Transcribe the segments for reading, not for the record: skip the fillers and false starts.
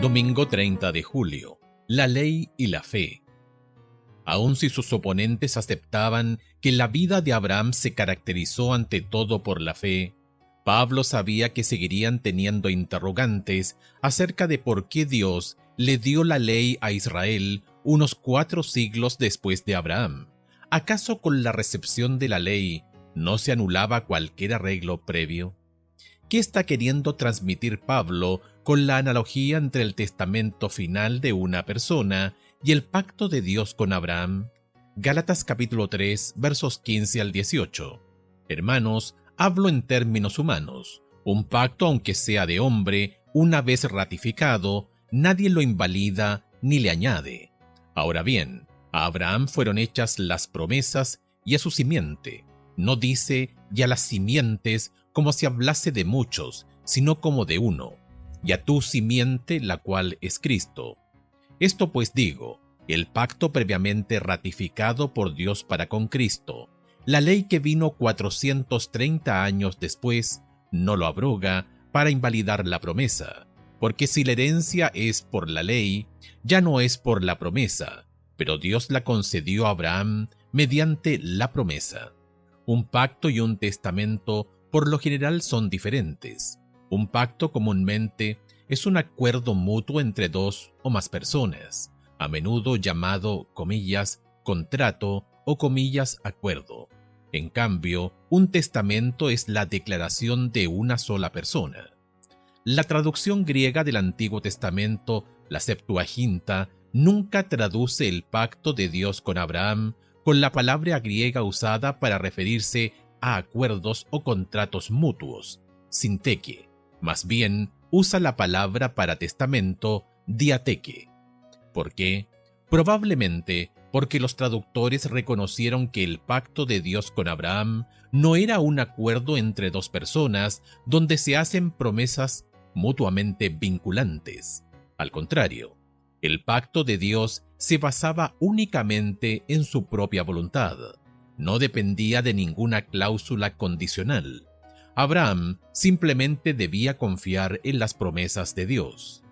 Domingo 30 de julio. La ley y la fe. Aun si sus oponentes aceptaban que la vida de Abraham se caracterizó ante todo por la fe, Pablo sabía que seguirían teniendo interrogantes acerca de por qué Dios le dio la ley a Israel unos 4 siglos después de Abraham. ¿Acaso con la recepción de la ley no se anulaba cualquier arreglo previo? ¿Qué está queriendo transmitir Pablo con la analogía entre el testamento final de una persona y el pacto de Dios con Abraham? Gálatas capítulo 3, versos 15 al 18. Hermanos, hablo en términos humanos. Un pacto, aunque sea de hombre, una vez ratificado, nadie lo invalida ni le añade. Ahora bien, a Abraham fueron hechas las promesas y a su simiente. No dice y a las simientes como si hablase de muchos, sino como de uno, y a tu simiente, la cual es Cristo. Esto pues digo, el pacto previamente ratificado por Dios para con Cristo, la ley que vino 430 años después, no lo abroga para invalidar la promesa, porque si la herencia es por la ley, ya no es por la promesa, pero Dios la concedió a Abraham mediante la promesa. Un pacto y un testamento por lo general son diferentes. Un pacto comúnmente es un acuerdo mutuo entre 2 o más personas, a menudo llamado, comillas, contrato o comillas, acuerdo. En cambio, un testamento es la declaración de una sola persona. La traducción griega del Antiguo Testamento, la Septuaginta, nunca traduce el pacto de Dios con Abraham con la palabra griega usada para referirse a acuerdos o contratos mutuos, sinteque. Más bien, usa la palabra para testamento, diateque. ¿Por qué? Probablemente porque los traductores reconocieron que el pacto de Dios con Abraham no era un acuerdo entre 2 personas donde se hacen promesas mutuamente vinculantes. Al contrario, el pacto de Dios se basaba únicamente en su propia voluntad. No dependía de ninguna cláusula condicional. Abraham simplemente debía confiar en las promesas de Dios.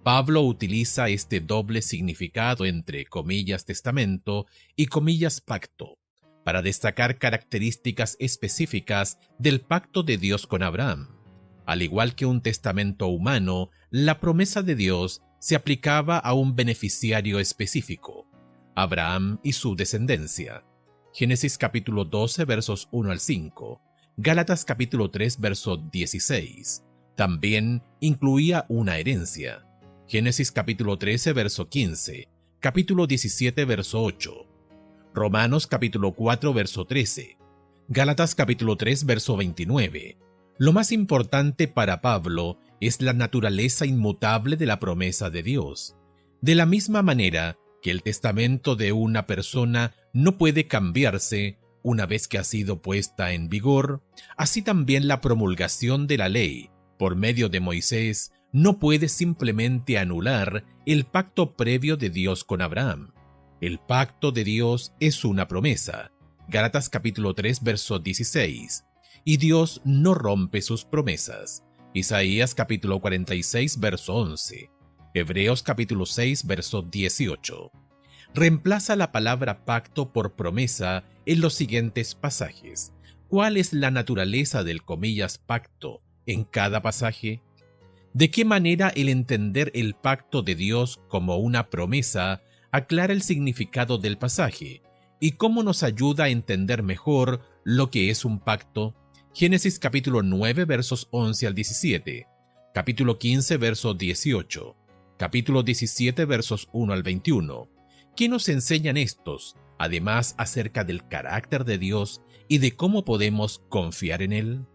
Pablo utiliza este doble significado entre comillas testamento y comillas pacto para destacar características específicas del pacto de Dios con Abraham. Al igual que un testamento humano, la promesa de Dios se aplicaba a un beneficiario específico, Abraham y su descendencia. Génesis capítulo 12 versos 1 al 5, Gálatas capítulo 3 verso 16. También incluía una herencia. Génesis capítulo 13 verso 15, capítulo 17 verso 8, Romanos capítulo 4 verso 13, Gálatas capítulo 3 verso 29. Lo más importante para Pablo es la naturaleza inmutable de la promesa de Dios. De la misma manera que el testamento de una persona no puede cambiarse una vez que ha sido puesta en vigor, así también la promulgación de la ley por medio de Moisés no puede simplemente anular el pacto previo de Dios con Abraham. El pacto de Dios es una promesa. Gálatas capítulo 3 verso 16. Y Dios no rompe sus promesas. Isaías capítulo 46 verso 11. Hebreos capítulo 6 verso 18. Reemplaza la palabra pacto por promesa en los siguientes pasajes. ¿Cuál es la naturaleza del comillas pacto en cada pasaje? ¿De qué manera el entender el pacto de Dios como una promesa aclara el significado del pasaje? ¿Y cómo nos ayuda a entender mejor lo que es un pacto? Génesis capítulo 9 versos 11 al 17, capítulo 15 verso 18, capítulo 17 versos 1 al 21. ¿Qué nos enseñan estos, además acerca del carácter de Dios y de cómo podemos confiar en Él?